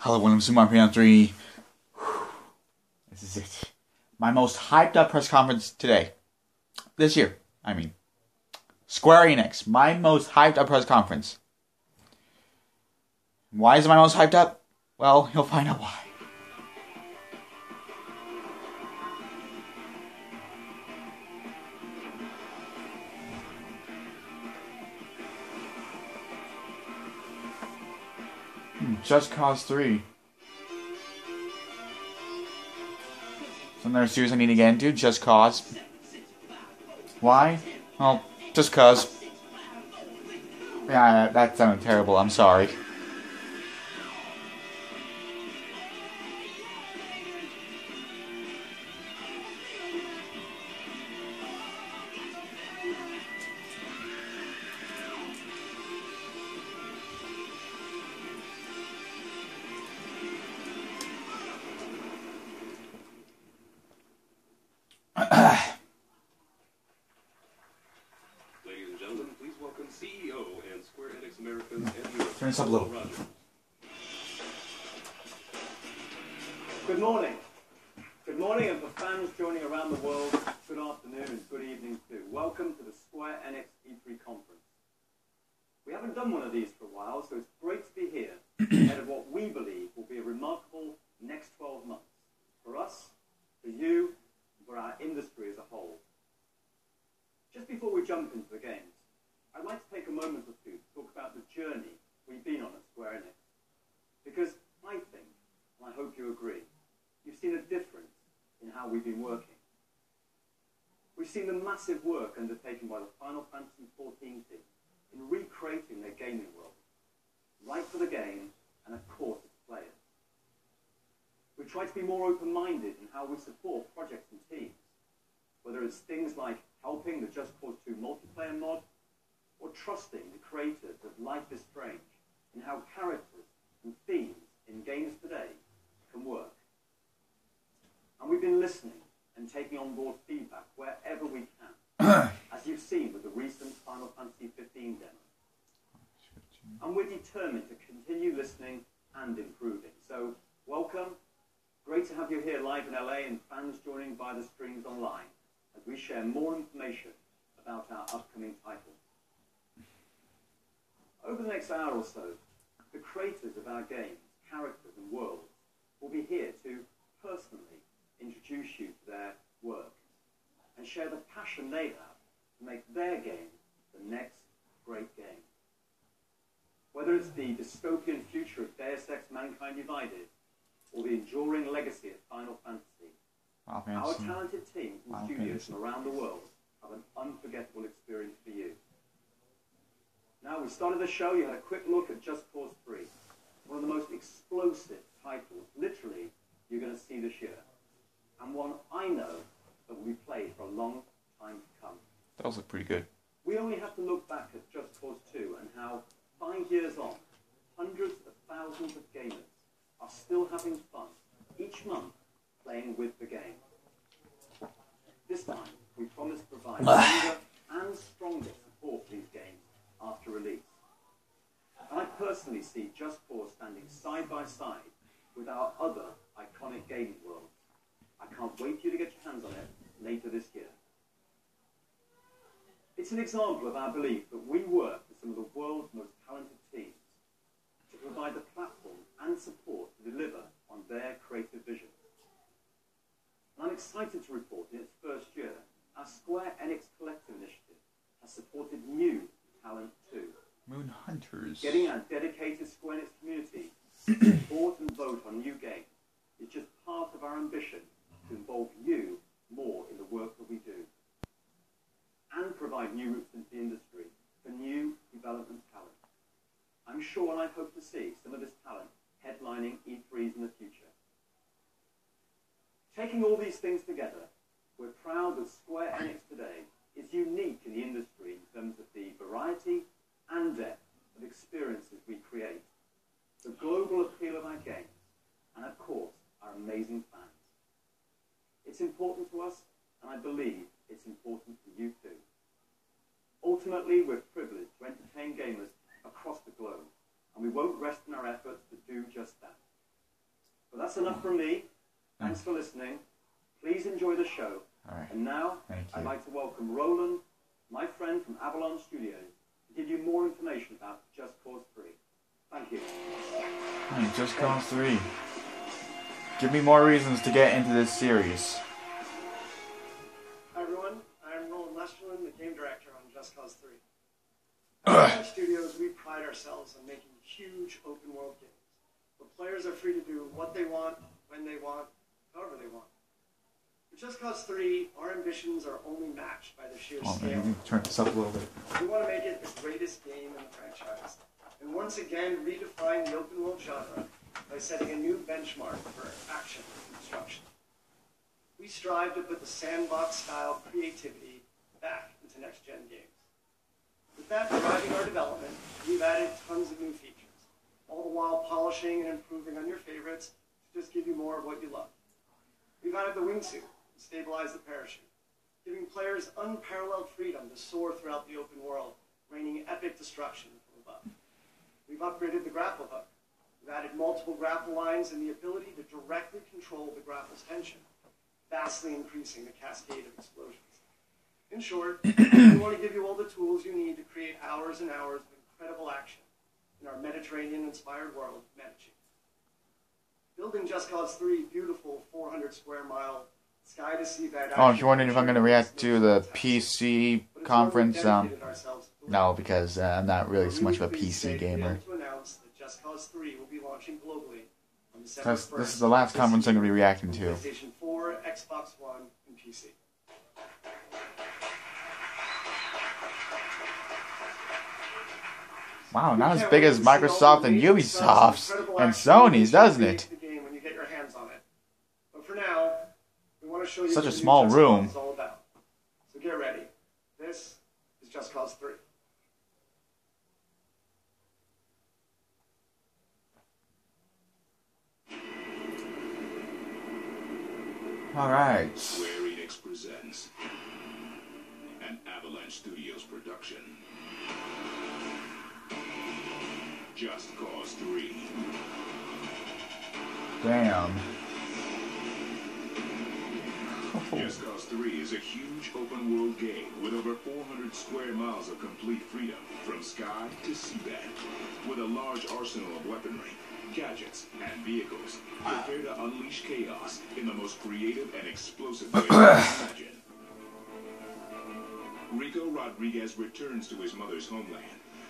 Hello, William Super Mario 3. This is it. My most hyped up press conference today. This year, I mean. Square Enix. My most hyped up press conference. Why is it my most hyped up? Well, you'll find out why. Just Cause 3. So another series I need to get into, Just Cause. Why? Well, just cause. Yeah, that sounded terrible, I'm sorry. Ladies and gentlemen, please welcome CEO and Square Enix Americas and Europe. Turn this up a little. Good morning. Good morning, and for fans joining around the world, good afternoon and good evening too. Welcome to the Square Enix E3 conference. We haven't done one of these for a while, so it's great to be here ahead of what we believe will be a remarkable next 12 months. For us, for you, and for our industry as a whole. Just before we jump into the games, I'd like to take a moment or two to talk about the journey we've been on at Square Enix. Because I think, and I hope you agree, you've seen a difference in how we've been working. We've seen the massive work undertaken by the Final Fantasy XIV team in recreating their gaming world, right for the game and of course its players. We try to be more open-minded in how we support projects and teams, whether it's things like helping the Just Cause 2 multiplayer mod, or trusting the creators of Life is Strange in how characters and themes in games today can work. And we've been listening and taking on board feedback wherever we can, as you've seen with the recent Final Fantasy XV demo. And we're determined to continue listening and improving. So, welcome. Great to have you here live in LA and fans joining via the streams online as we share more information about our upcoming titles. Over the next hour or so, the creators of our games, characters and worlds will be here to personally introduce you to their work and share the passion they have to make their game the next great game. Whether it's the dystopian future of Deus Ex Mankind Divided or the enduring legacy of Final Fantasy, our talented teams and studios from around the world have an unforgettable experience for you. Now, we started the show, you had a quick look at Just Cause 3, one of the most explosive titles, literally, you're going to see this year, and one I know that will be played for a long time to come. That does look pretty good. We only have to look back at Just Cause 2 and how, 5 years on, hundreds of thousands of gamers are still having fun each month playing with the game. This time, we promise to provide longer and stronger support for these games after release. And I personally see Just Cause standing side by side with our other iconic gaming worlds. I can't wait for you to get your hands on it later this year. It's an example of our belief that we work with some of the world's most talented teams to provide the platform and support to deliver on their creative vision. And I'm excited to report in its first year, our Square Enix Collective initiative has supported new talent too. Moon Hunters. Getting our dedicated Square Enix community to support and vote on new games is just part of our ambition to involve you more in the work that we do and provide new routes into the industry for new development talent. I'm sure and I hope to see some of this talent headlining E3s in the future. Taking all these things together, we're proud that Square Enix today is unique in the industry in terms of the variety and depth of experiences we create, the global appeal of our games, and of course, our amazing fans. It's important to us, and I believe it's important for you too. Ultimately, we're privileged to entertain gamers across the globe, and we won't rest in our efforts to do just that. But that's enough from me. Thanks for listening. Please enjoy the show. All right. And now, I'd like to welcome Roland, my friend from Avalon Studios, to give you more information about Just Cause 3. Thank you. Hey, Just Cause 3. Give me more reasons to get into this series. Hi everyone, I'm Roland Lesterlin, the game director on Just Cause 3. At Avalon Studios, we pride ourselves on making huge open world games, where players are free to do what they want, when they want, however they want. For Just Cause 3, our ambitions are only matched by the sheer scale. Man, turn this up a little bit. We want to make it the greatest game in the franchise, and once again redefine the open world genre by setting a new benchmark for action and construction. We strive to put the sandbox-style creativity back into next-gen games. With that driving our development, we've added tons of new features, all the while polishing and improving on your favorites to just give you more of what you love. We've added the wingsuit to stabilize the parachute, giving players unparalleled freedom to soar throughout the open world, raining epic destruction from above. We've upgraded the grapple hook. We've added multiple grapple lines and the ability to directly control the grapple's tension, vastly increasing the cascade of explosions. In short, we want to give you all the tools you need to create hours and hours of incredible action in our Mediterranean-inspired world of Medici. Building Just Cause 3 beautiful 400 square mile sky-to-sea bed. Oh, if you're wondering if I'm going to react to the PC conference, no, because I'm not really so much of a PC gamer. This is the last conference I'm going to be reacting to. PlayStation 4, Xbox One, and PC. Wow, not as big as Microsoft and Ubisoft's and Sony's, doesn't it? But for now, we want to show you Such a what new small Just room. Cause is all about. So get ready. This is Just Cause 3. Alright. Square Enix presents an Avalanche Studios production. Just Cause 3. Damn. Just Cause 3 is a huge open-world game with over 400 square miles of complete freedom from sky to seabed, with a large arsenal of weaponry, gadgets, and vehicles. Prepare to unleash chaos in the most creative and explosive way you can imagine. Rico Rodriguez returns to his mother's homeland,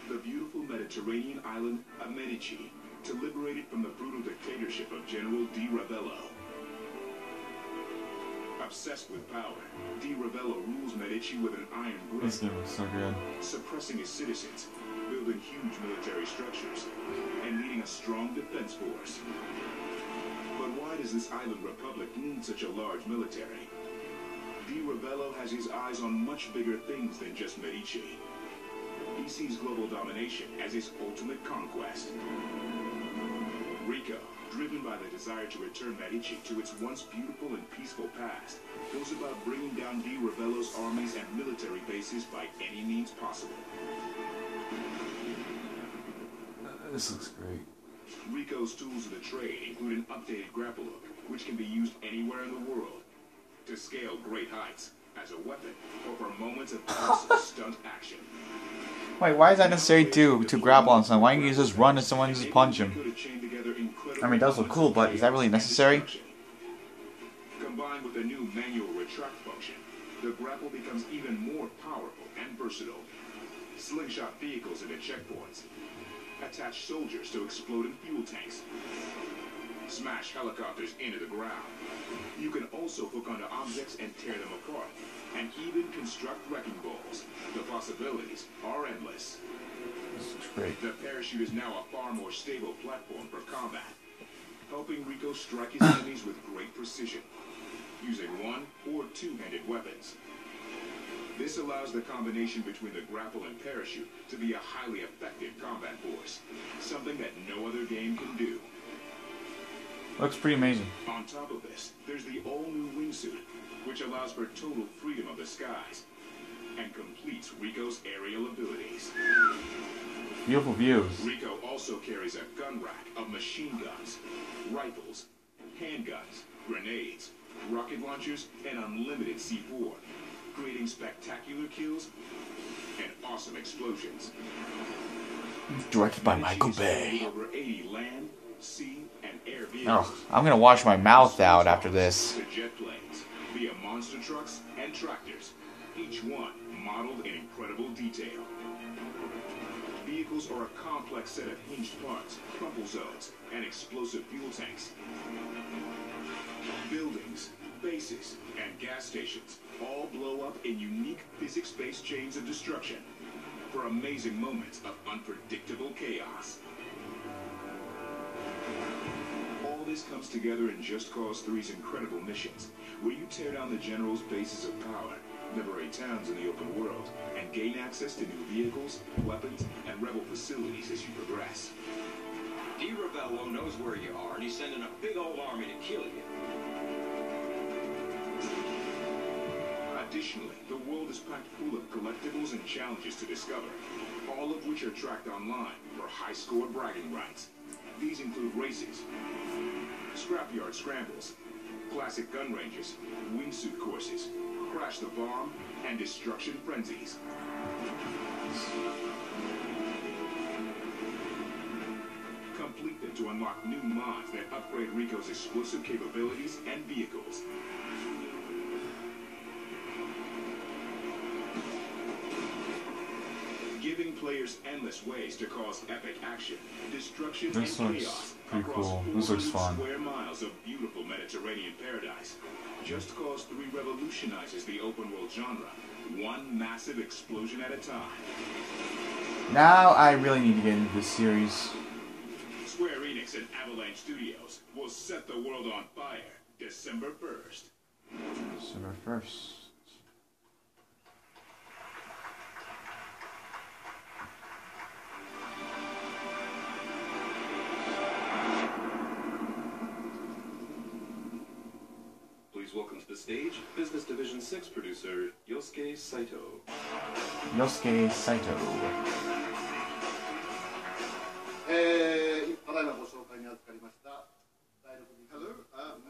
the beautiful Mediterranean island of Medici, to liberate it from the brutal dictatorship of General Di Ravello. Obsessed with power, Di Ravello rules Medici with an iron grip, This game was so good. suppressing his citizens, building huge military structures, and leading a strong defense force. But why does this island republic need such a large military? Di Ravello has his eyes on much bigger things than just Medici. He sees global domination as his ultimate conquest. Rico, driven by the desire to return Medici to its once beautiful and peaceful past, goes about bringing down Di Ravello's armies and military bases by any means possible. This looks great. Rico's tools of the trade include an updated grapple hook, which can be used anywhere in the world, to scale great heights, as a weapon, or for moments of awesome stunt action. Wait, why is that necessary to grapple on someone? Why can't you just run and someone just punch him? I mean, it does look cool, but is that really necessary? Combined with a new manual retract function, the grapple becomes even more powerful and versatile. Slingshot vehicles into checkpoints. Attach soldiers to exploding fuel tanks. Smash helicopters into the ground. You can also hook onto objects and tear them apart, and even construct wrecking balls. The possibilities are endless. This is great. The parachute is now a far more stable platform for combat, helping Rico strike his enemies with great precision, using one- or two-handed weapons. This allows the combination between the grapple and parachute to be a highly effective combat force, something that no other game can do. Looks pretty amazing. On top of this, there's the all-new wingsuit, which allows for total freedom of the skies, and completes Rico's aerial abilities. Beautiful views. Rico also carries a gun rack of machine guns, rifles, handguns, grenades, rocket launchers, and unlimited C4, creating spectacular kills and awesome explosions. Directed by Michael Bay. Over 80 land, sea, and air vehicles. Oh, I'm gonna wash my mouth out after this. To jet planes, via monster trucks and tractors, each one modeled in incredible detail. Vehicles are a complex set of hinged parts, crumple zones, and explosive fuel tanks. Buildings, bases, and gas stations all blow up in unique physics-based chains of destruction for amazing moments of unpredictable chaos. All this comes together in Just Cause 3's incredible missions, where you tear down the General's bases of power, liberate towns in the open world, and gain access to new vehicles, weapons, and rebel facilities as you progress. D. Ravello knows where you are, and he's sending a big old army to kill you. Additionally, the world is packed full of collectibles and challenges to discover, all of which are tracked online for high-score bragging rights. These include races, scrapyard scrambles, classic gun ranges, wingsuit courses, crash the bomb, and destruction frenzies. Complete them to unlock new mods that upgrade Rico's explosive capabilities and vehicles. Giving players endless ways to cause epic action, destruction, This and looks chaos pretty across cool. This looks 400 fun. square miles of beautiful Mediterranean paradise. Just Cause 3 revolutionizes the open world genre, one massive explosion at a time. Now I really need to get into this series. Square Enix and Avalanche Studios will set the world on fire December 1st. December 1st. Please welcome to the stage Business Division 6 producer Yosuke Saito. Yosuke Saito. Hello,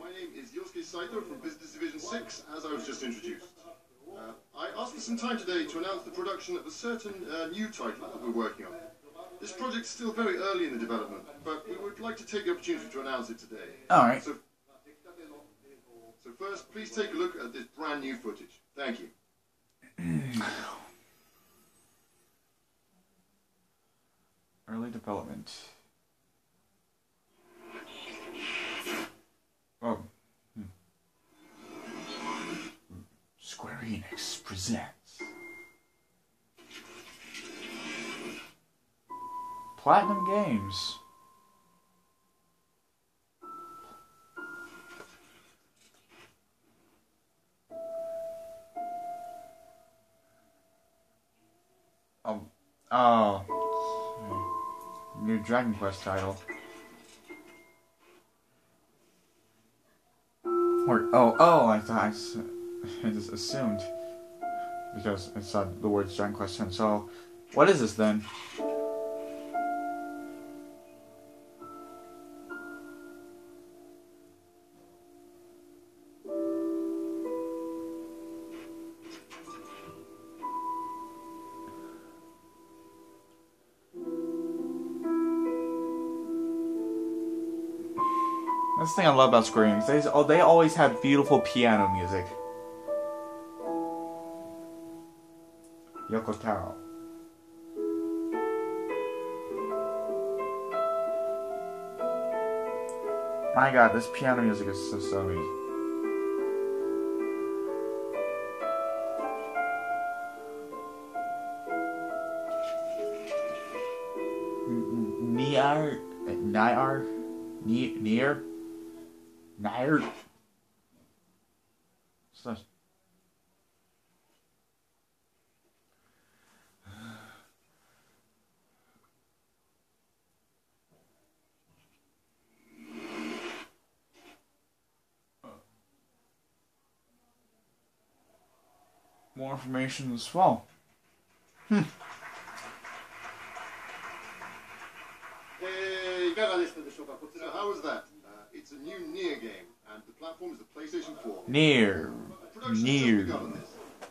my name is Yosuke Saito from Business Division 6, as I was just introduced. I asked for some time today to announce the production of a certain new title that we're working on. This project's still very early in the development, but we would like to take the opportunity to announce it today. Alright. So first, please take a look at this brand new footage. Thank you. Early development. Oh. Square Enix presents Platinum Games. Oh. New Dragon Quest title. I thought I just assumed because I saw the words Dragon Quest 10. So, what is this then? That's the thing I love about Square Enix. They always have beautiful piano music. Yoko Taro. My god, this piano music is so amazing. Nier. Such. More information as well. How was that? It's a new Nier game, and the platform is the PlayStation 4. Nier. Production has Nier. just begun on this.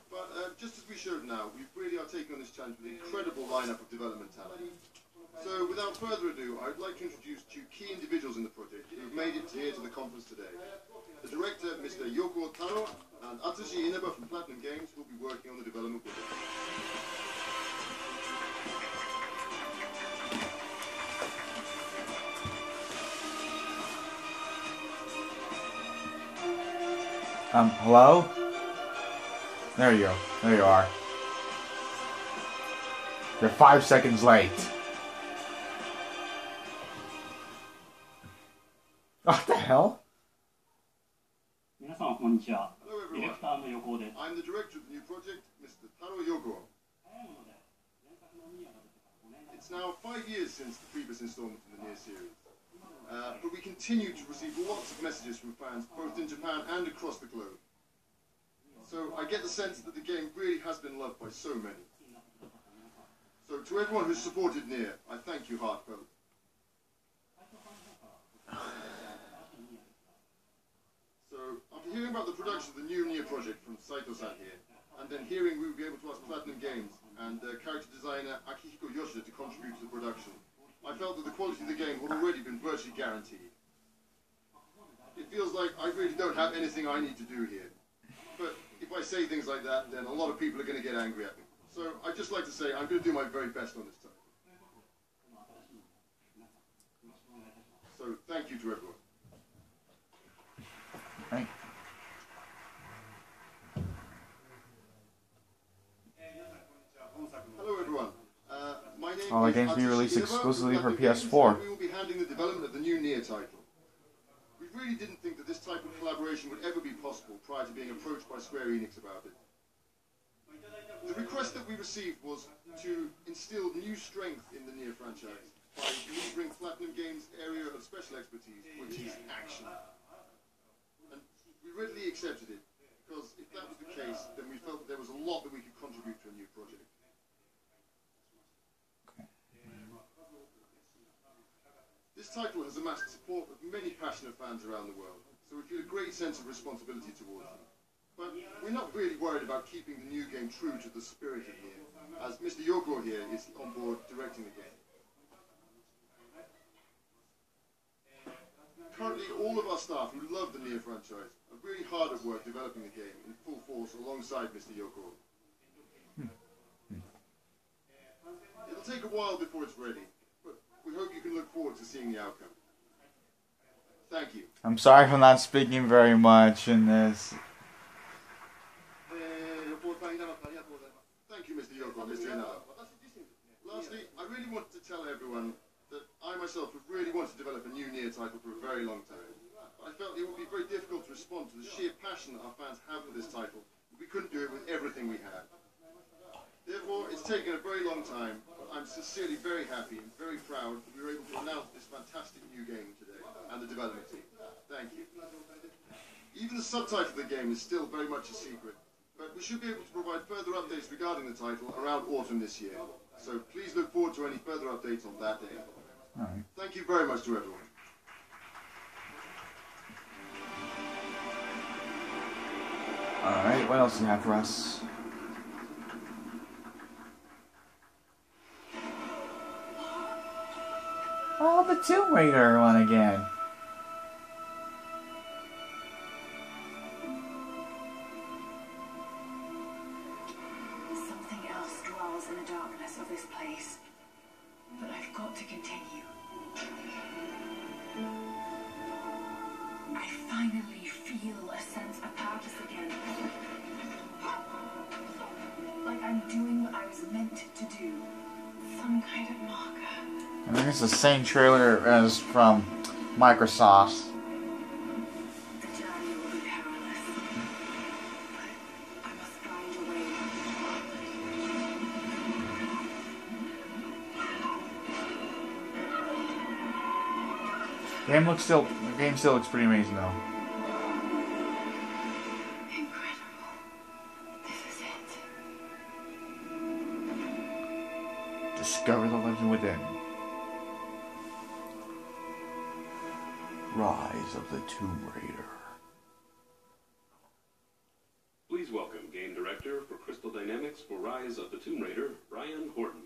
But just as we showed now, we really are taking on this challenge with an incredible lineup of development talent. So without further ado, I'd like to introduce two key individuals in the project who have made it here to the conference today. The director, Mr. Yoko Taro, and Atsushi Inaba from Platinum Games, who will be working on the development with us. Hello? There you go. There you are. You're 5 seconds late. What the hell? Hello everyone. I'm the director of the new project, Mr. Taro Yoko. It's now 5 years since the previous installment in the Nier series. But we continue to receive lots of messages from fans, both in Japan and across the globe. So I get the sense that the game really has been loved by so many. So to everyone who's supported Nier, I thank you heartfelt. So after hearing about the production of the new Nier project from Saito-san here, and then hearing we would be able to ask Platinum Games and character designer Akihiko Yoshida to contribute to the production, I felt that the quality of the game had already been virtually guaranteed. It feels like I really don't have anything I need to do here. But if I say things like that, then a lot of people are going to get angry at me. So I'd just like to say I'm going to do my very best on this title. So thank you to everyone. Right. Hello everyone. My name All the is games will be Atsushi released Inaba exclusively from for Platinum Games, PS4. and we will be handling the development of the new Nier title. We really didn't think that this type of collaboration would ever be possible prior to being approached by Square Enix about it. The request that we received was to instill new strength in the Nier franchise by delivering Platinum Games' area of special expertise, which is action. And we readily accepted it, because if that was the case, then we felt that there was a lot that we could contribute to a new project. This title has amassed the support of many passionate fans around the world, so we feel a great sense of responsibility towards them. But we're not really worried about keeping the new game true to the spirit of Nier, as Mr. Yoko here is on board directing the game. Currently, all of our staff who love the Nier franchise are really hard at work developing the game in full force alongside Mr. Yoko. It'll take a while before it's ready, but we hope you can look forward to seeing the outcome. Thank you. I'm sorry for not speaking very much in this. Thank you, Mr. Yoko and Mr. Inaba. Lastly, I really wanted to tell everyone that I myself have really wanted to develop a new Nier title for a very long time. I felt it would be very difficult to respond to the sheer passion that our fans have for this title. We couldn't do it with everything we had. Therefore, it's taken a very long time, but I'm sincerely very happy and very proud that we were able to announce this fantastic new game today, and the development team. Thank you. Even the subtitle of the game is still very much a secret, but we should be able to provide further updates regarding the title around autumn this year. So please look forward to any further updates on that day. Alright. Thank you very much to everyone. Alright, what else do you have for us? Oh, the Tomb Raider one again. Something else dwells in the darkness of this place, but I've got to continue. I finally feel a sense of purpose again. Like I'm doing what I was meant to do. Some kind of marker. I think it's the same trailer as from Microsoft. The journey will be perilous, but I must find a way. The game still looks pretty amazing though. Incredible. This is it. Discover the legend within. Rise of the Tomb Raider. Please welcome Game Director for Crystal Dynamics for Rise of the Tomb Raider, Brian Horton.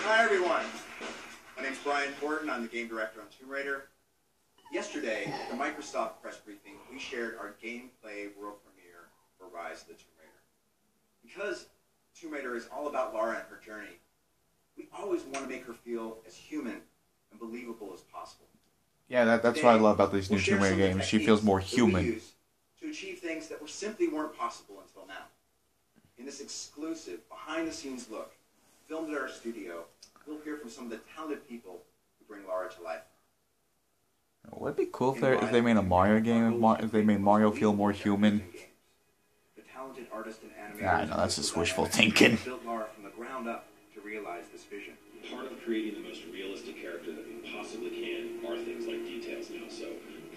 Hi everyone, my name's Brian Horton, I'm the Game Director on Tomb Raider. Yesterday, at the Microsoft press briefing, we shared our gameplay world premiere for Rise of the Tomb Raider. Because Tomb Raider is all about Lara and her journey, we always want to make her feel as human and believable as possible. Yeah, that's Today, what I love about these new we'll share Tomb Raider some of the games. She feels more techniques that we human. use to achieve things that simply weren't possible until now. In this exclusive, behind-the-scenes look, filmed at our studio, we'll hear from some of the talented people who bring Lara to life. Would it be cool if they made a Mario game? If they made Mario feel more human? The talented artist and animator. Yeah, I know, that's just wishful thinking. Built Lara from the ground up to realize this vision. Part of creating the most realistic character that we possibly can are things like details now. So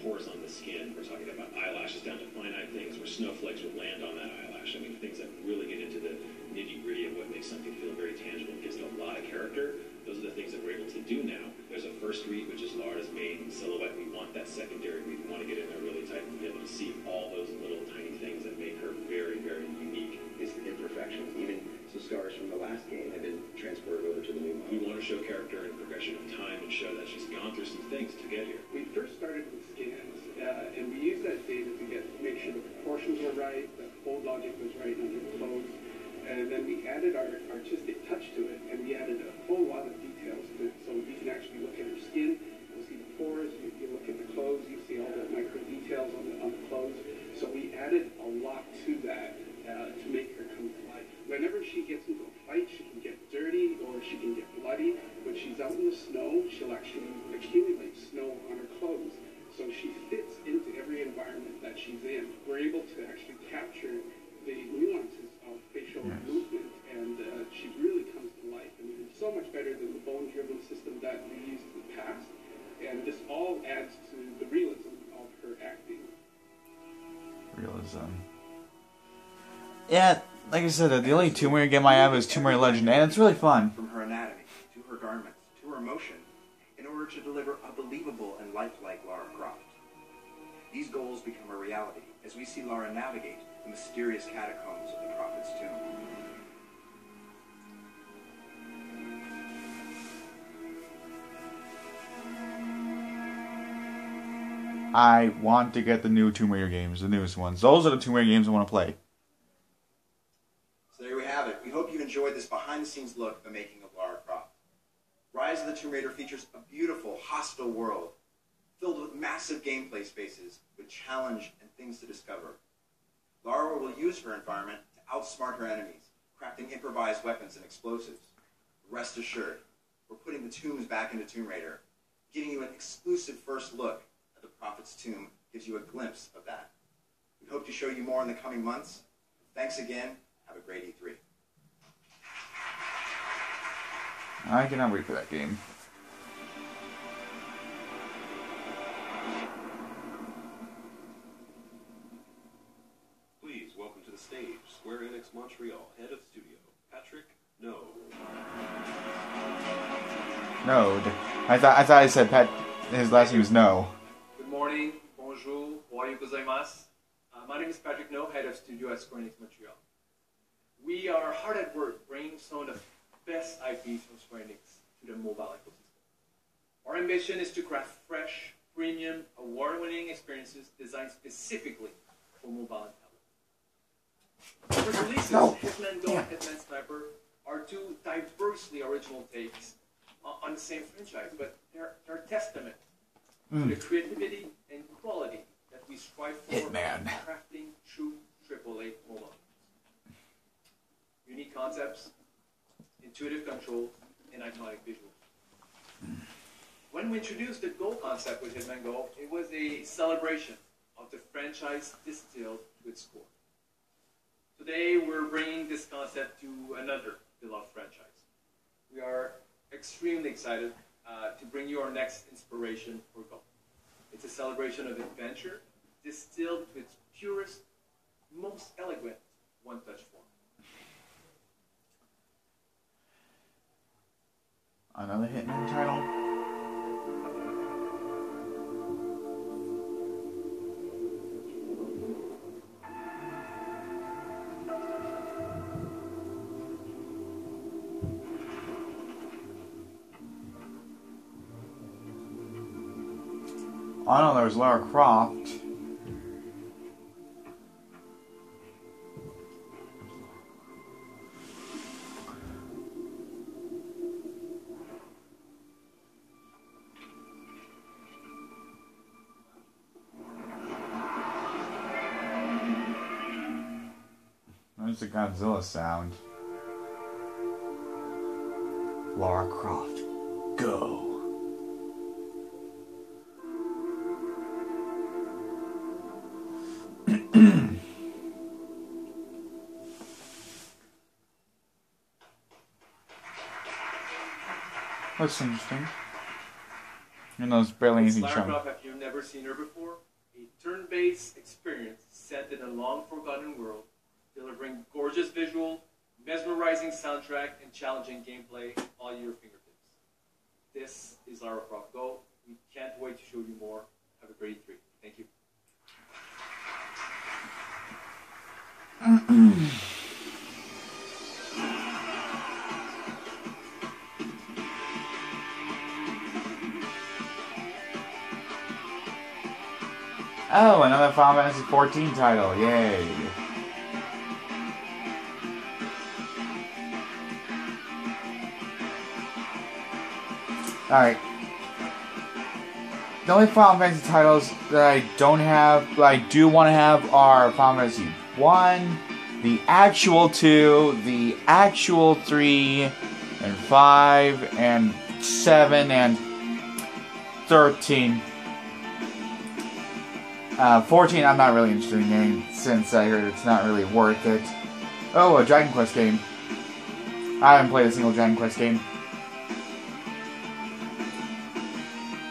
pores on the skin, we're talking about eyelashes down to finite things where snowflakes would land on that eyelash. I mean, things that really get into the nitty-gritty of what makes something feel very tangible and gives it a lot of character. Those are the things that we're able to do now. There's a first read, which is Lara's main silhouette. We want that secondary read. We want to get in there really tight and be able to see all those little tiny things that make her very, very unique. It's the imperfections. Even some scars from the last game have been transported over to the new one. We want to show character and progression of time and show that she's gone through some things to get here. We first started with scans, and we used that data to make sure the proportions were right, the fold logic was right under the clothes, and then we added our artistic touch to it, and we added a whole lot of details to it, so you can actually look at her skin, you'll see the pores, you look at the clothes, you see all the micro details on the clothes. So we added a lot to that to make her come to life. Whenever she gets into a fight, she can get dirty or she can get bloody. When she's out in the snow, she'll actually accumulate snow on her clothes. So she fits into every environment that she's in. We're able to actually capture the nuances of facial movement, and she really comes to life. I mean, it's so much better than the bone-driven system that we used in the past, and this all adds to the realism of her acting. Realism. Yeah, like I said, the only Tomb Raider game I have is Tomb Raider Legend, and it's really fun. From her anatomy, to her garments, to her emotion, in order to deliver a believable and lifelike Lara Croft. These goals become a reality as we see Lara navigate the mysterious catacombs of the Prophet's tomb. I want to get the new Tomb Raider games, the newest ones. Those are the Tomb Raider games I want to play. So there we have it. We hope you enjoyed this behind-the-scenes look at the making of Lara Croft. Rise of the Tomb Raider features a beautiful, hostile world filled with massive gameplay spaces with challenge and things to discover. Lara will use her environment to outsmart her enemies, crafting improvised weapons and explosives. Rest assured, we're putting the tombs back into Tomb Raider. Giving you an exclusive first look at the Prophet's tomb gives you a glimpse of that. We hope to show you more in the coming months. Thanks again. Have a great E3. I cannot wait for that game. Please welcome to the stage Square Enix Montreal head of studio, Patrick No. Node. I thought I said Pat. His last name is No. Good morning, bonjour, ohayo gozaimasu. My name is Patrick No, head of studio at Square Enix Montreal. We are hard at work bringing some of the best IPs from Square Enix to the mobile ecosystem. Our ambition is to craft fresh, premium, award-winning experiences designed specifically for mobile and tablet. Our releases, Hitman Go and Hitman Sniper, are two diversely original takes on the same franchise, but they're a testament to the creativity and quality that we strive for Hitman. in crafting true AAA mobile games. Unique concepts, intuitive controls, and iconic visuals. When we introduced the Go concept with Hitman Go, it was a celebration of the franchise distilled to its core. Today, we're bringing this concept to another beloved franchise. We are extremely excited to bring you our next inspiration for Go. It's a celebration of adventure distilled to its purest, most elegant one-touch form. Another Hitman title? Oh no, there was Lara Croft. There's the Godzilla sound. Lara Croft, go. That's interesting. You know, there's barely anything Lara shown. Croft, have you never seen her before? A turn-based experience set in a long-forgotten world, delivering gorgeous visual, mesmerizing soundtrack, and challenging gameplay all at your fingertips. This is Lara Croft Go. We can't wait to show you more. Have a great E3. Thank you. Oh, another Final Fantasy 14 title. Yay. Alright. The only Final Fantasy titles that I don't have, but I do want to have, are Final Fantasy 1, the actual 2, the actual 3, and 5, and 7, and 13. 14 I'm not really interested in getting, since I heard it's not really worth it. Oh, a Dragon Quest game. I haven't played a single Dragon Quest game.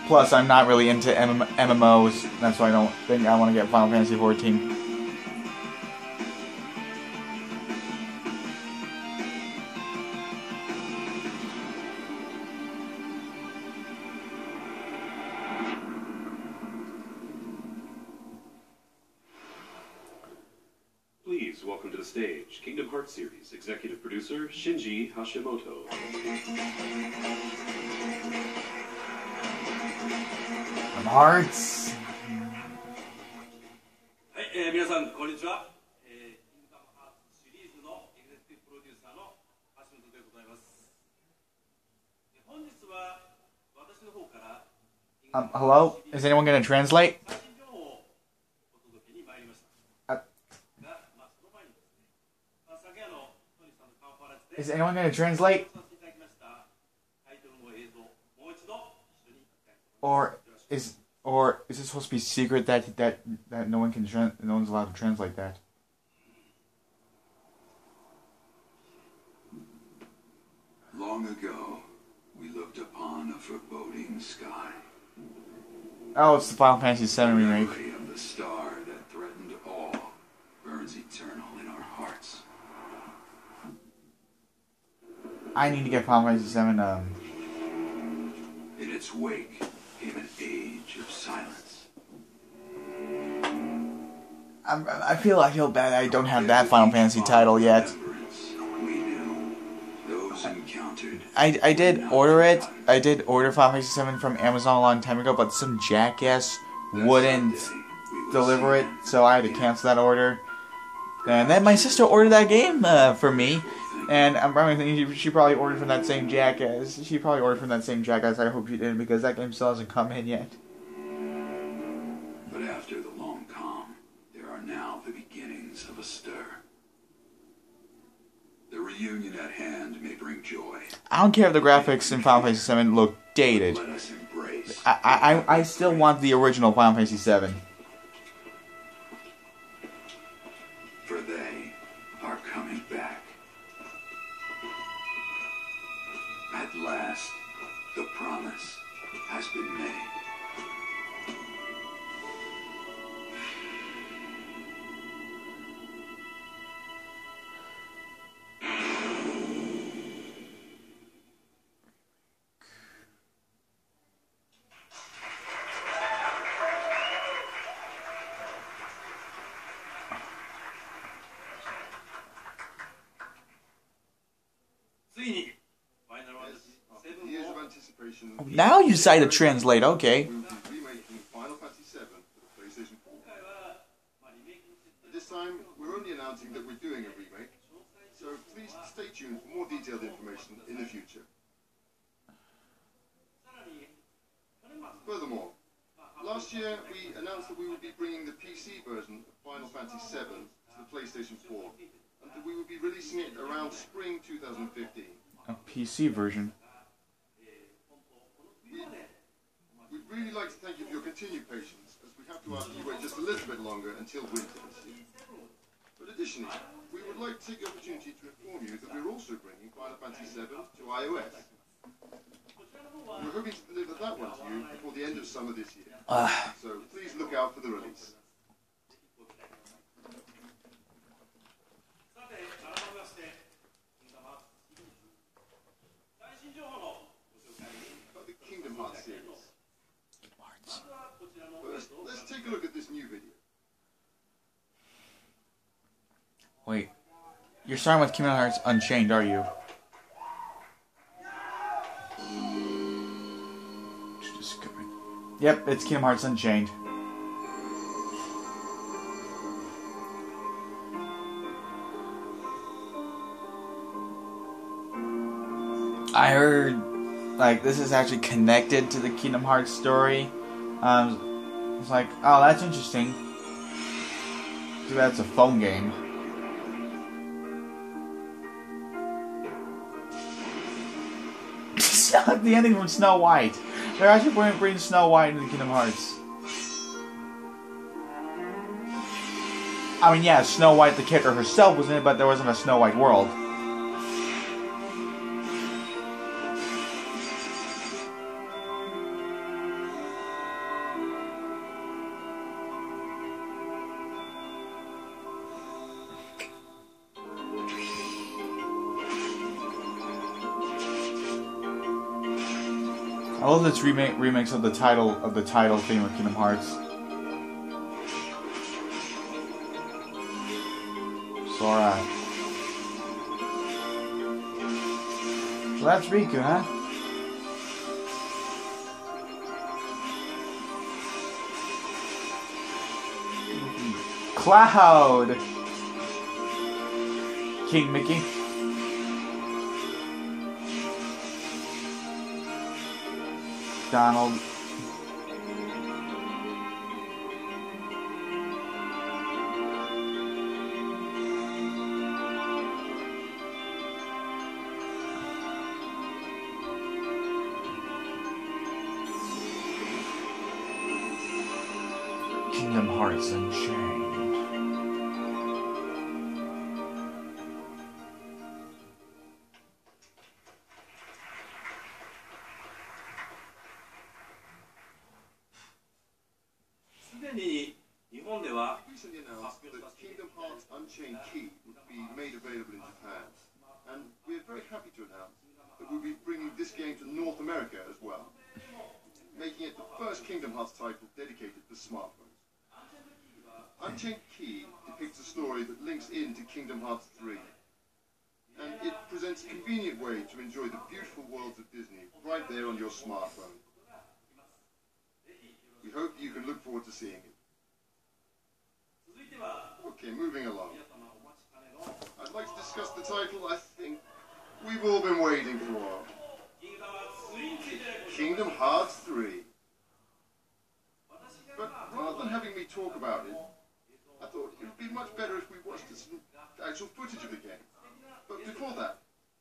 Plus, I'm not really into MMOs. That's why I don't think I want to get Final Fantasy 14. Please welcome to the stage Kingdom Hearts series executive producer Shinji Hashimoto. Hearts. はい、皆さんこんにちは。キングダムハーツシリーズのエグゼクティブプロデューサーの橋本でございます。本日は私の方から Hello? Is anyone going to translate? 最新情報をお届けに参りました。が、その前にですね、昨夜のトニーさんのカンファレンスで Is anyone going to translate? させていただきましたタイトルの映像、もう一度一緒に見たいと思います。 Or is it supposed to be secret that no one can no one's allowed to translate that? Long ago, we looked upon a foreboding sky. Oh, it's the Final Fantasy VII remake. The memory of the star that threatened all burns eternal in our hearts. I need to get Final Fantasy VII. In its wake came an age of silence. I feel bad I don't have that Final Fantasy title yet. We knew those encountered. I did order it. I did order Final Fantasy VII from Amazon a long time ago, but some jackass wouldn't deliver it, so I had to cancel that order. And then my sister ordered that game for me, and I'm probably thinking she probably ordered from that same jackass. She probably ordered from that same jackass. I hope she didn't, because that game still hasn't come in yet. But after the long calm, there are now the beginnings of a stir. The reunion at hand may bring joy. I don't care if the graphics in Final Fantasy VII look dated. Let us embrace. I still want the original Final Fantasy VII. For they are coming back. At last, the promise has been made. Years of anticipation. Now you decide to translate, okay. We'll be remaking Final Fantasy time, we're only announcing that we're doing a remake, so please stay tuned for more detailed information in the future. Furthermore, last year we announced that we would be bringing the PC version of Final Fantasy VII to the PlayStation 4, and that we would be releasing it around spring 2015. A PC version. We'd really like to thank you for your continued patience, as we have to ask you to wait just a little bit longer until winter this year. But additionally, we would like to take the opportunity to inform you that we're also bringing Final Fantasy VII to iOS. We're hoping to deliver that one to you before the end of summer this year. So please look out for the release. About the Kingdom Hearts series. First, let's take a look at this new video. Wait, you're starting with Kingdom Hearts Unchained, are you? Yep, it's Kingdom Hearts Unchained. I heard, like, this is actually connected to the Kingdom Hearts story. It's like, oh, that's interesting. Too bad it's a phone game. The ending from Snow White. They're actually bringing Snow White into Kingdom Hearts. I mean, yeah, Snow White, the character herself, was in it, but there wasn't a Snow White world. I love this remix of the title theme of Kingdom Hearts. Sora. So that's Riku, huh? Cloud! King Mickey. Donald. Kingdom Hearts Unchained. Recently announced that Kingdom Hearts Unchained Key would be made available in Japan, and we're very happy to announce that we'll be bringing this game to North America as well, making it the first Kingdom Hearts title dedicated for smartphones. Unchained Key depicts a story that links into Kingdom Hearts 3, and it presents a convenient way to enjoy the beautiful worlds of Disney right there on your smartphone. We hope you can look forward to seeing it. Okay, moving along. I'd like to discuss the title I think we've all been waiting for. Kingdom Hearts 3. But rather than having me talk about it, I thought it would be much better if we watched some actual footage of the game. But before that,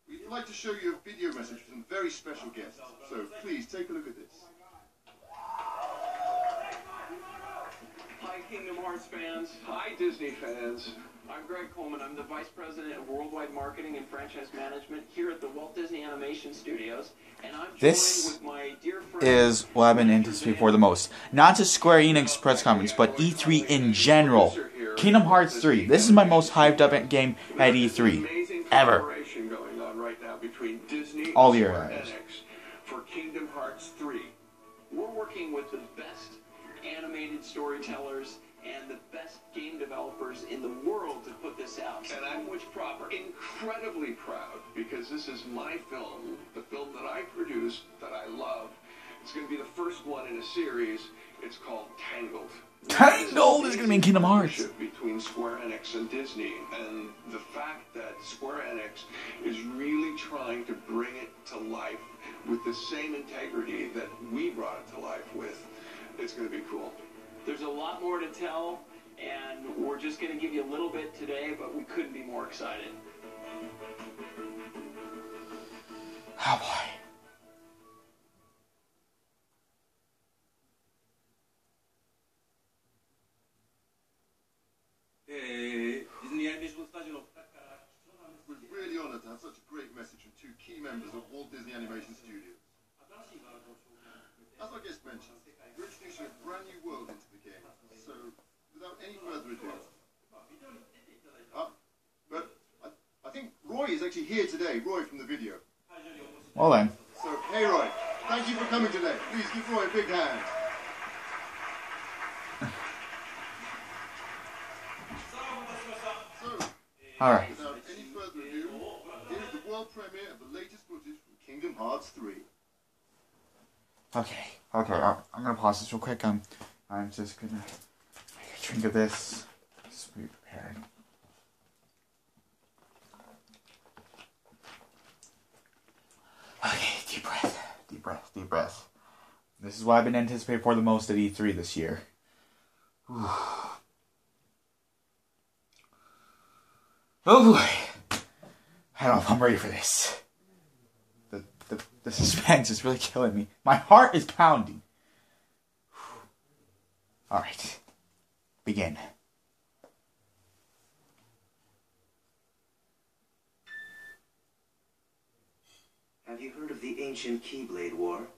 we'd like to show you a video message from some very special guests. So please take a look at this. Hi Kingdom Hearts fans, hi Disney fans. I'm Greg Coleman. I'm the Vice President of Worldwide Marketing and Franchise Management here at the Walt Disney Animation Studios. And I'm joined with my dear friend... This is what I've been anticipating for the most. Not just Square Enix press conference, but E3 in general. Kingdom Hearts 3. This is my most hyped up game at E3 ever. All year. For Kingdom Hearts 3. We're working with the best animated storytellers and the best game developers in the world to put this out. And I'm incredibly proud because this is my film, the film that I produced, that I love. It's going to be the first one in a series. It's called Tangled. Tangled is going to be in Kingdom Hearts. Between Square Enix and Disney, and the fact that Square Enix is really trying to bring it to life with the same integrity that we brought it to life with, it's going to be cool. There's a lot more to tell, and we're just going to give you a little bit today, but we couldn't be more excited. Oh boy. We're really honoured to have such a great message from two key members of Walt Disney Animation Studios. As our guest mentioned, we're introducing a brand new world into the game. So, without any further ado, but I think Roy is actually here today. Roy from the video. Well then. So, hey Roy, thank you for coming today. Please give Roy a big hand. Alright. Without any further ado, here is the world premiere of the latest footage from Kingdom Hearts 3. Okay, I'm gonna pause this real quick. I'm just gonna make a drink of this. Just be prepared. Okay, deep breath. This is what I've been anticipating for the most at E3 this year. Whew. Oh boy. I don't know if I'm ready for this. The suspense is really killing me. My heart is pounding. Alright. Begin. Have you heard of the ancient Keyblade War?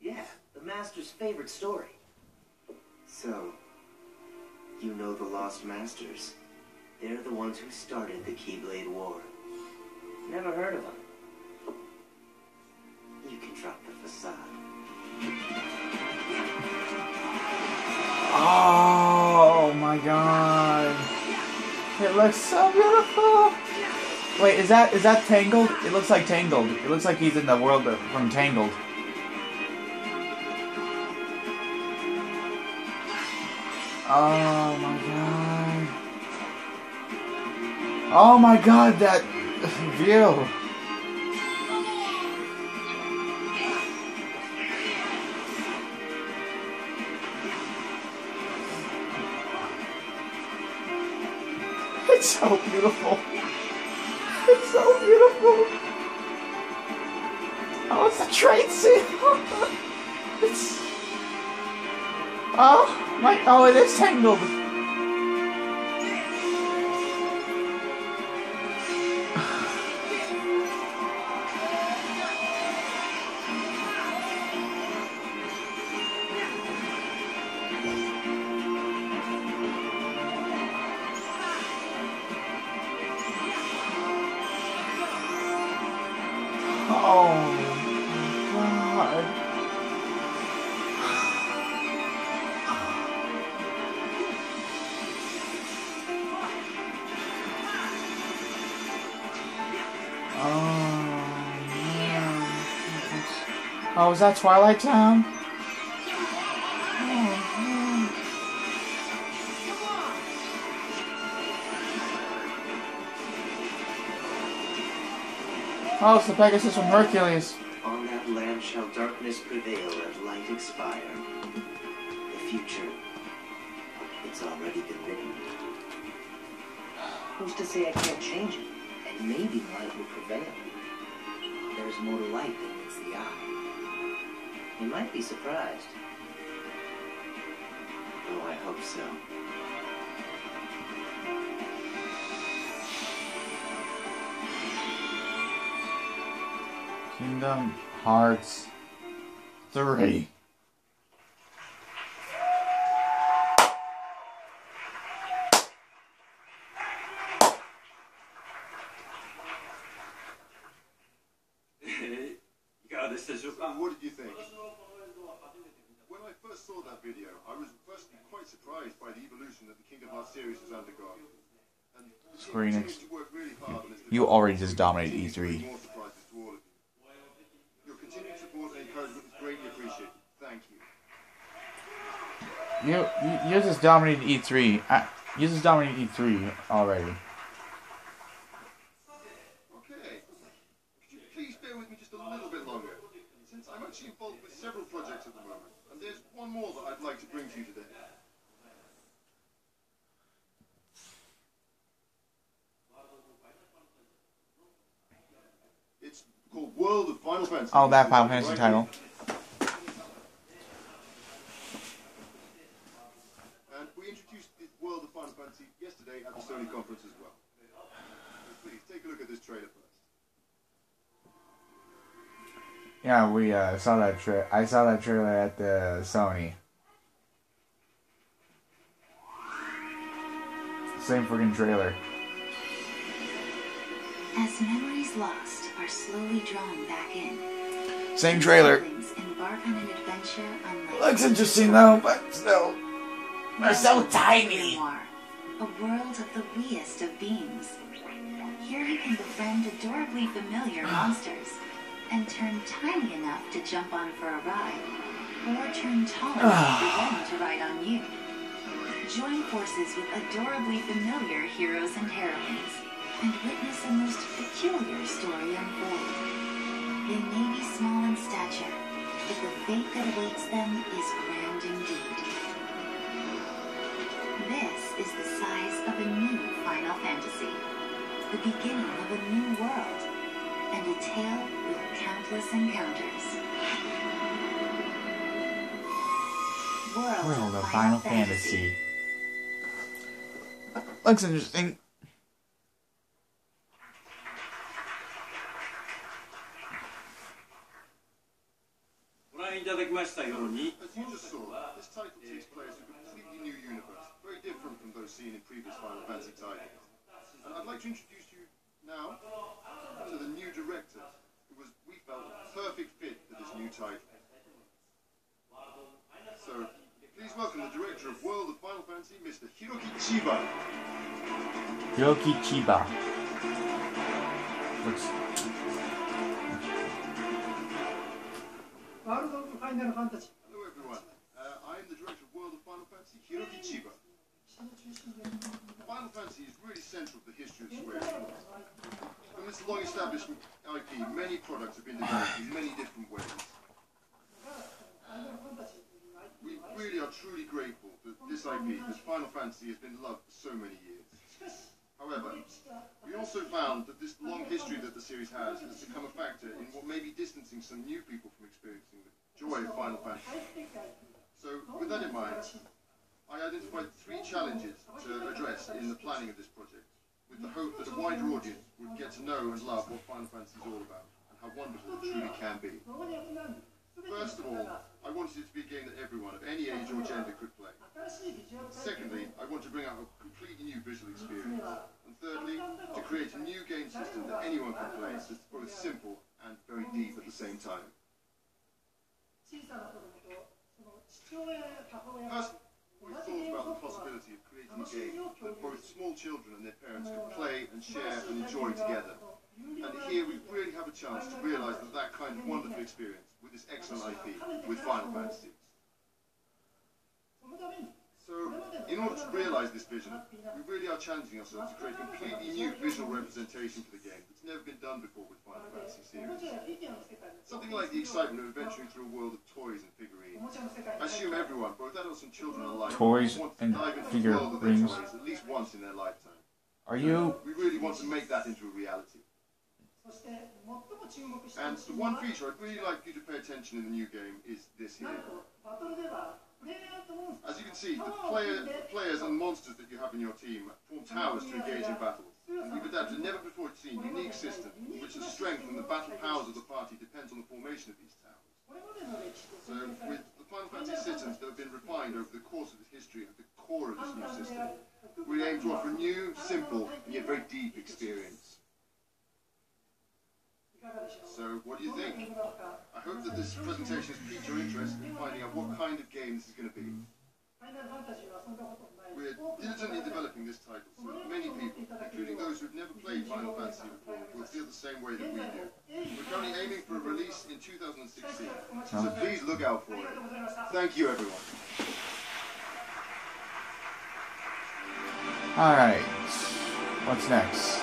Yeah, the Master's favorite story. So, you know the Lost Masters. They're the ones who started the Keyblade War. Never heard of them? You can drop the facade. Oh my god. It looks so beautiful. Wait, is that Tangled? It looks like Tangled. It looks like he's in the world from Tangled. Oh my god. Oh my god, that view. It's so beautiful. It's so beautiful. Oh, it's the train scene. It's... Oh, my... Oh, it is Tangled. Oh, is that Twilight Town? Oh, it's the Pegasus from Hercules. On that land shall darkness prevail and light expire. The future, it's already been written. Who's to say I can't change it? And maybe light will prevail. There's more to light than meets the eye. You might be surprised. Oh, I hope so. Kingdom Hearts 3. What did you think? When I first saw that video, I was firstly quite surprised by the evolution that the Kingdom Hearts series has undergone. And Square Enix, to work really hard on this you already just dominated E3. more surprises to all of you. Your continued support and encouragement is greatly appreciated. Thank you. You just dominated E3. You just dominated E3 already. Okay. Could you please bear with me just a little bit longer? Since I'm actually involved with several projects at the moment, and there's one more that I'd like to bring to you today. It's called World of Final Fantasy. Oh, that Final Fantasy title. And we introduced the World of Final Fantasy yesterday at the Sony conference as well. So please, take a look at this trailer first. Yeah, we saw that I saw that trailer at the Sony. Same freaking trailer. As memories lost are slowly drawn back in. Same trailer. Embark on an adventure unlike Looks interesting though, but still, they're so tiny. A world of the weest of beings. Here you can befriend adorably familiar monsters and turn tiny enough to jump on for a ride, or turn tall enough for them to ride on you. Join forces with adorably familiar heroes and heroines, and witness a most peculiar story unfold. They may be small in stature, but the fate that awaits them is grand indeed. This is the size of a new Final Fantasy, the beginning of a new world, and a tale with countless encounters. World of Final Fantasy. Looks interesting. As you just saw, this title takes place in a completely new universe, very different from those seen in previous Final Fantasy titles. And I'd like to introduce you now to the new director, who was, we felt, a perfect fit for this new title. So, please welcome the director of World of Final Fantasy, Mr. Hiroki Chiba. Hiroki Chiba. Looks... Hello everyone, I am the director of World of Final Fantasy, Hiroki Chiba. Final Fantasy is really central to the history of Square Enix. From its long-established IP, many products have been developed in many different ways. We really are truly grateful that this IP, this Final Fantasy, has been loved for so many years. However, we also found that this long history that the series has become a factor in what may be distancing some new people from experiencing the joy of Final Fantasy. So, with that in mind, I identified 3 challenges to address in the planning of this project, with the hope that a wider audience would get to know and love what Final Fantasy is all about, and how wonderful it truly can be. First of all, I wanted it to be a game that everyone of any age or gender could play. Secondly, I want to bring out a completely new visual experience. And thirdly, to create a new game system that anyone can play that's both simple and very deep at the same time. First, we thought about the possibility of creating a game that both small children and their parents could play and share and enjoy together. And here we really have a chance to realise that kind of wonderful experience with this excellent IP, with Final Fantasy. So, in order to realise this vision, we really are challenging ourselves to create a completely new visual representation for the game that's never been done before with Final Fantasy series. Something like the excitement of adventuring through a world of toys and figurines. I assume everyone, both adults and children alike, Toys want to and dive into the world of their figurines. toys at least once in their lifetime. Are you... We really want to make that into a reality. And the one feature I'd really like you to pay attention in the new game is this here. As you can see, the players and monsters that you have in your team form towers to engage in battle. And we've adapted a never-before-seen unique system in which the strength and the battle powers of the party depends on the formation of these towers. So, with the Final Fantasy systems that have been refined over the course of its history at the core of this new system, we aim to offer a new, simple, and yet very deep experience. So, what do you think? I hope that this presentation has piqued your interest in finding out what kind of game this is going to be. We're diligently developing this title so that many people, including those who've never played Final Fantasy before, will feel the same way that we do. We're currently aiming for a release in 2016, so please look out for it. Thank you, everyone. Alright. What's next?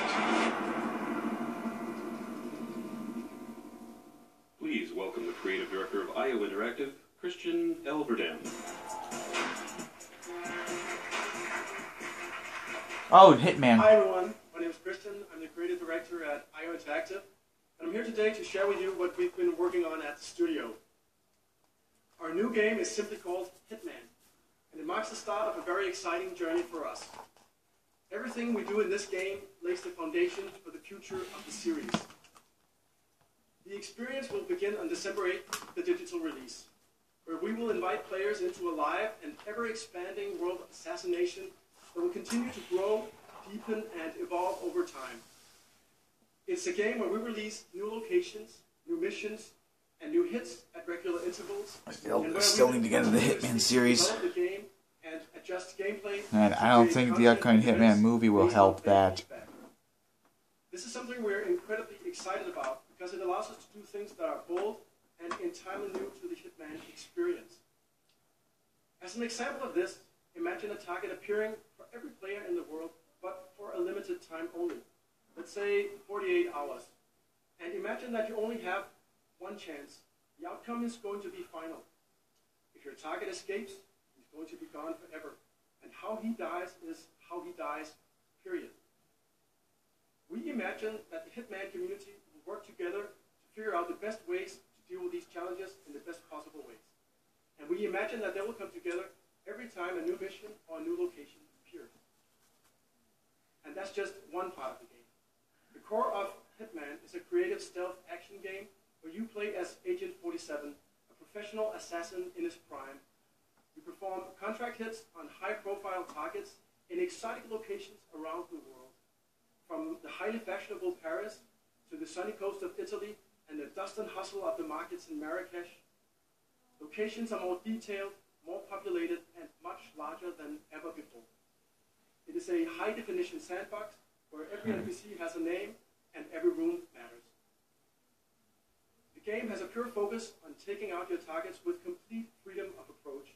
Please welcome the creative director of IO Interactive, Christian Elverdam. Oh, Hitman. Hi everyone, my name is Christian. I'm the creative director at IO Interactive, and I'm here today to share with you what we've been working on at the studio. Our new game is simply called Hitman, and it marks the start of a very exciting journey for us. Everything we do in this game lays the foundation for the future of the series. The experience will begin on December 8th, the digital release, where we will invite players into a live and ever-expanding world of assassination that will continue to grow, deepen, and evolve over time. It's a game where we release new locations, new missions, and new hits at regular intervals. I still need to get into the Hitman series. Develop the game and adjust gameplay. And I don't think the upcoming Hitman movie will help that. This is something we're incredibly excited about because it allows us to do things that are bold and entirely new to the Hitman experience. As an example of this, imagine a target appearing for every player in the world, but for a limited time only. Let's say 48 hours. And imagine that you only have one chance. The outcome is going to be final. If your target escapes, he's going to be gone forever. And how he dies is how he dies, period. We imagine that the Hitman community will work together to figure out the best ways to deal with these challenges in the best possible ways. And we imagine that they will come together every time a new mission or a new location appears. And that's just one part of the game. The core of Hitman is a creative stealth action game where you play as Agent 47, a professional assassin in his prime. You perform contract hits on high-profile targets in exotic locations around the world, from the highly fashionable Paris to the sunny coast of Italy and the dust and hustle of the markets in Marrakesh. Locations are more detailed, more populated, and much larger than ever before. It is a high-definition sandbox where every NPC has a name and every room matters. The game has a pure focus on taking out your targets with complete freedom of approach.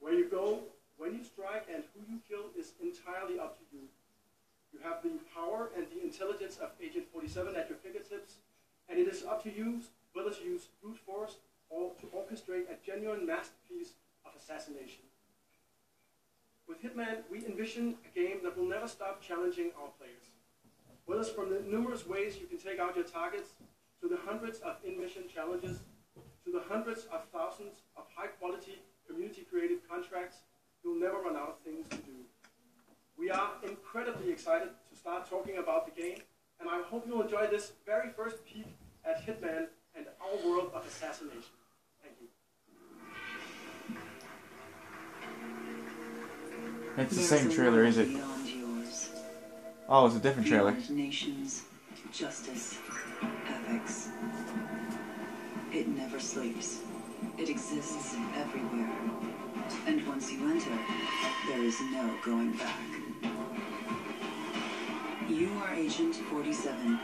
Where you go, when you strike, and who you kill is entirely up to you. You have the power and the intelligence of Agent 47 at your fingertips, and it is up to you whether to use brute force or to orchestrate a genuine masterpiece of assassination. With Hitman, we envision a game that will never stop challenging our players. Whether it's from the numerous ways you can take out your targets, to the hundreds of in-mission challenges, to the hundreds of thousands of high-quality, community-created contracts, you'll never run out of things to do. We are incredibly excited to start talking about the game, and I hope you'll enjoy this very first peek at Hitman and our world of assassination. Thank you. It's the same trailer, is it? Oh, it's a different trailer. Nations, justice, ethics. It never sleeps. It exists everywhere. And once you enter, there is no going back. You are Agent 47,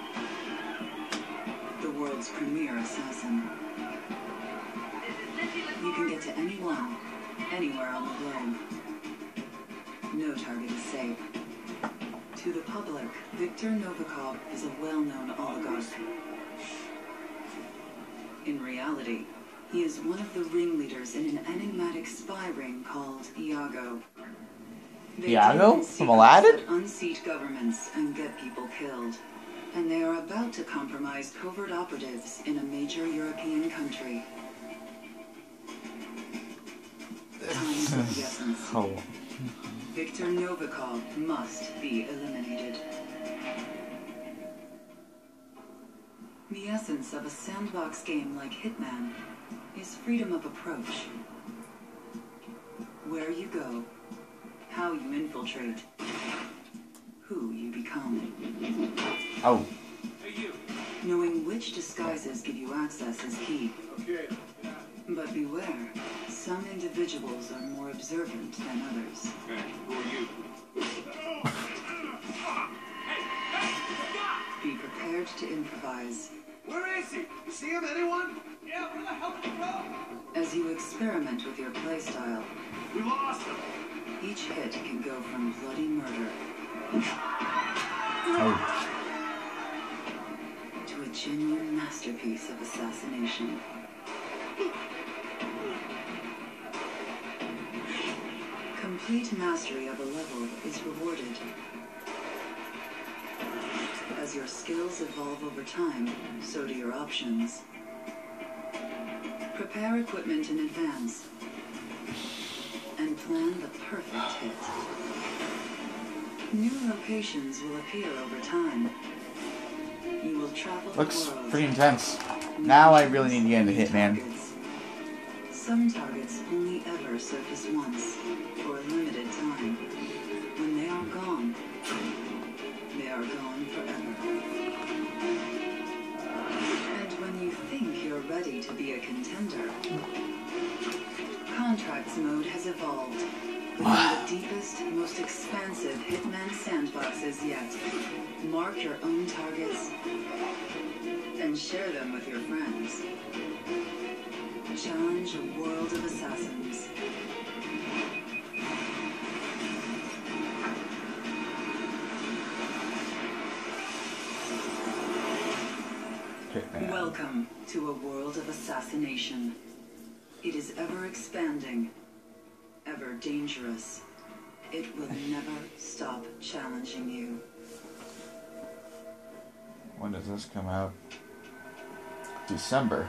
the world's premier assassin. You can get to anyone, anywhere on the globe. No target is safe. To the public, Viktor Novikov is a well-known oligarch. In reality, he is one of the ringleaders in an enigmatic spy ring called Iago. Iago? From Aladdin? Unseat governments and get people killed. And they are about to compromise covert operatives in a major European country. Time is of the essence. Oh. Viktor Novikov must be eliminated. The essence of a sandbox game like Hitman is freedom of approach. Where you go, how you infiltrate, who you become. Oh. Knowing which disguises give you access is key. Okay. But beware, some individuals are more observant than others. Okay, who are you? Be prepared to improvise. Where is he? You see him, anyone? Yeah, where the hell did he go? As you experiment with your playstyle, We lost him. each hit can go from bloody murder Oh. To a genuine masterpiece of assassination. Complete mastery of a level is rewarded. As your skills evolve over time, so do your options. Prepare equipment in advance and plan the perfect hit. New locations will appear over time. You will travel Looks the world. pretty intense. Now I really need to get into Hitman. Some targets only ever surface once, for a limited time. When they are gone forever. And when you think you're ready to be a contender, Contracts mode has evolved. Within the deepest, most expansive Hitman sandboxes yet. Mark your own targets and share them with your friends. Challenge a world of assassins. Hitman. Welcome to a world of assassination. It is ever expanding, ever dangerous. It will never stop challenging you. When does this come out? December.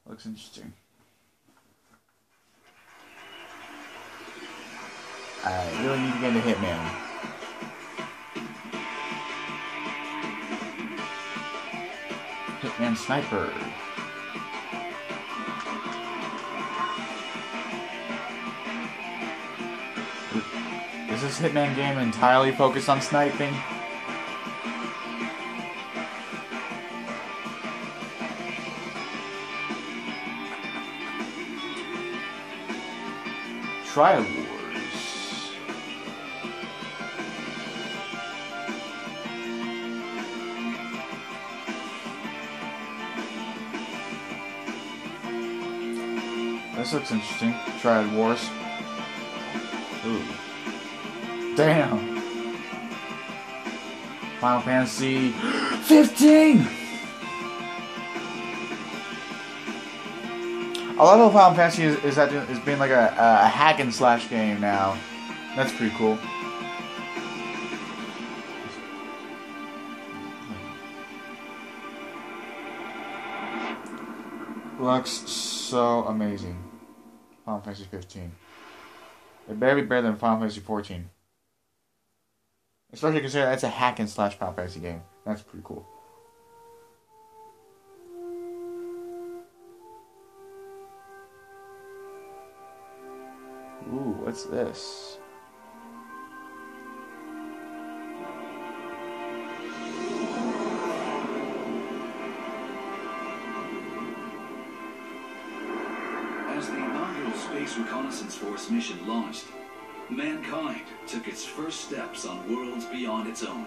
Looks interesting. I really need to get into Hitman. Hitman Sniper. Is this Hitman game entirely focused on sniping? Trial Wars. This looks interesting. Trial Wars. Ooh. Damn. Final Fantasy 15. A lot of Final Fantasy is being like a hack and slash game now. That's pretty cool. Looks so amazing. Final Fantasy 15. It better be better than Final Fantasy 14. Especially considering that's a hack and slash Final Fantasy game. That's pretty cool. Ooh, what's this? As the inaugural Space Reconnaissance Force mission launched, mankind took its first steps on worlds beyond its own.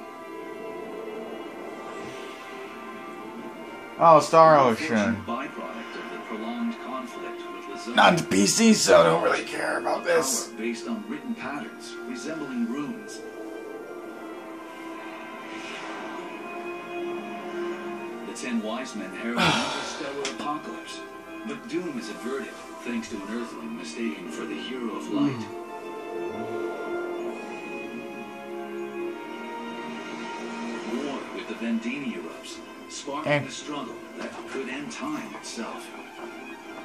Oh, Star Ocean. Byproduct of the prolonged conflict with Lazone. Not PC, so I don't really care about this. Power based on written patterns resembling runes. The 10 wise men herald another stellar apocalypse, but doom is averted thanks to an Earthling mistaken for the hero of light. War with the Vendini erupts, sparking a struggle that could end time itself.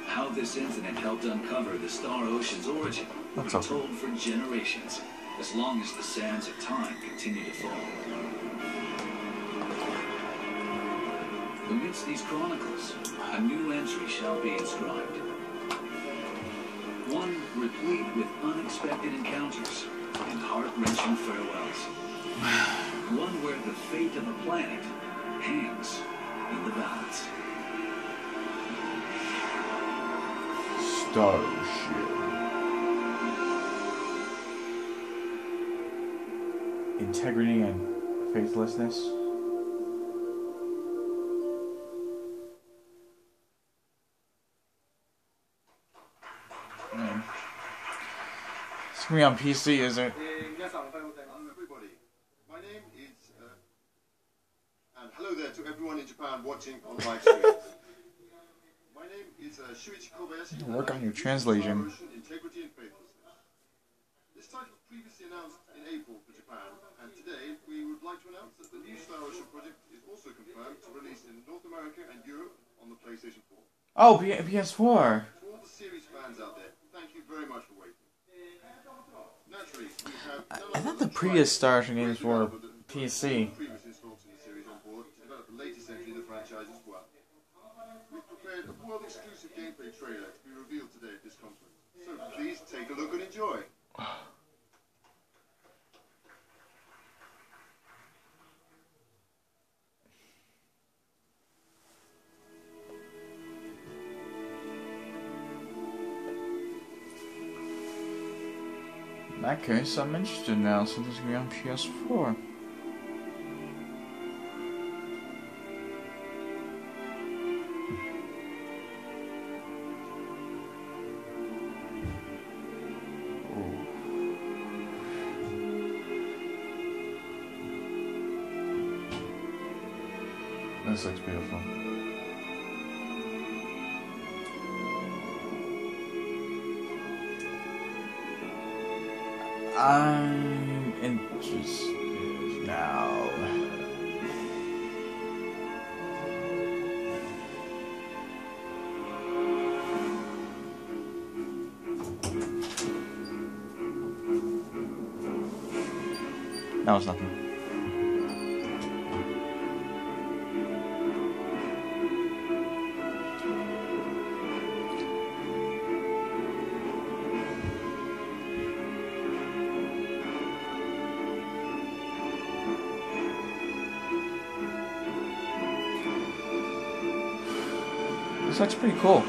How this incident helped uncover the Star Ocean's origin will be told for generations, as long as the sands of time continue to fall. Amidst these chronicles, a new entry shall be inscribed. One replete with unexpected encounters and heart-wrenching farewells. One where the fate of a planet hangs in the balance. Starship. Integrity and faithlessness. It's gonna be on PC, is it? Hello, everybody. My name is, and hello there to everyone in Japan watching on live stream. My name is Shuichi Kobayashi. Work on your translation. Integrity and faithfulness. This title was previously announced in April for Japan, and today we would like to announce that the new Star Ocean project is also confirmed to release in North America and Europe on the PlayStation 4. Oh, PS4. To all the series fans out there, thank you very much for waiting. Naturally, we have I thought the previous Star Ocean games were PC. previous installments in the series on board to develop the latest entry in the franchise as well. We've prepared a world-exclusive gameplay trailer to be revealed today at this conference. So please take a look and enjoy. In that case, I'm interested now since it's gonna be on PS4. This looks beautiful. I'm interested now. That was nothing. This looks pretty cool.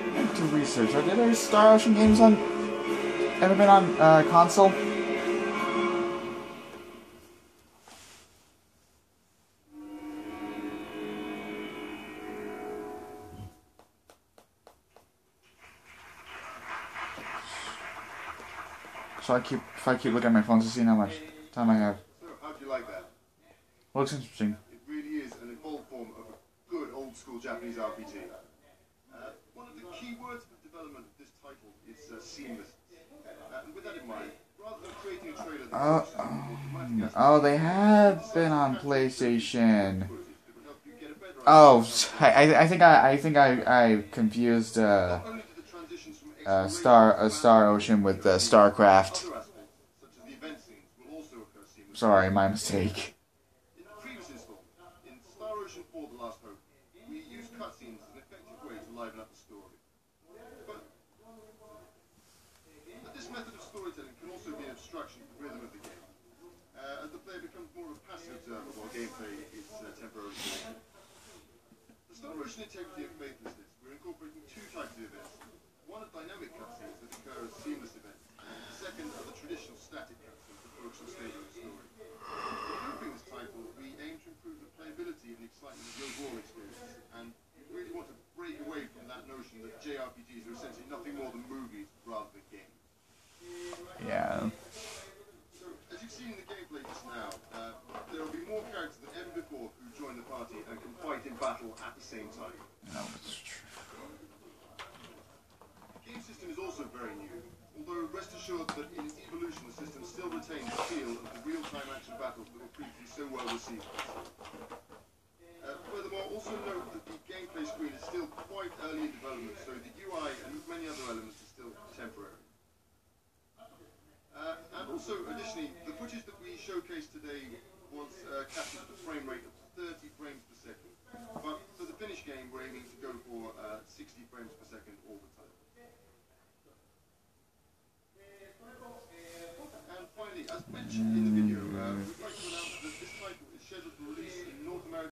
I have to research. Are there Star Ocean games ever been on console? So if I keep looking at my phone to see how much time I have. So, how'd you like that? Looks interesting. It really is an evolved form of a good old-school Japanese RPG. One of the key words for development of this title is seamless. And with that in mind, rather than creating a trailer that Oh, they have been on PlayStation. Oh, I think I confused Star Ocean with StarCraft. Sorry, my mistake. In the previous installment, in Star Ocean 4: The Last Hope, we used cutscenes as an effective way to liven up the story. But this method of storytelling can also be an obstruction to the rhythm of the game, as the player becomes more of a passive observer while gameplay is temporarily delayed. For Star Ocean Integrity and Faithlessness, we're incorporating two types of events. One are dynamic cutscenes that occur as seamless events, and the second are the traditional static cutscenes that focus on staging the story. In developing this title, we aim to improve the playability and excitement of the overall experience, and we really want to break away from that notion that JRPGs are essentially nothing more than movies rather than games. Yeah. So, as you've seen in the gameplay just now, there will be more characters than ever before who join the party and can fight in battle at the same time. No, it's true. The game system is also very new, although rest assured that in its evolution the system still retains the feel of the real-time action battles that were previously so well received. Furthermore, also note that the gameplay screen is still quite early in development, so the UI and many other elements are still temporary. And also, additionally, the footage that we showcased today was captured at a frame rate of 30 frames per second. But for the finished game, we're aiming to go for 60 frames per second all the time. And finally, as mentioned in the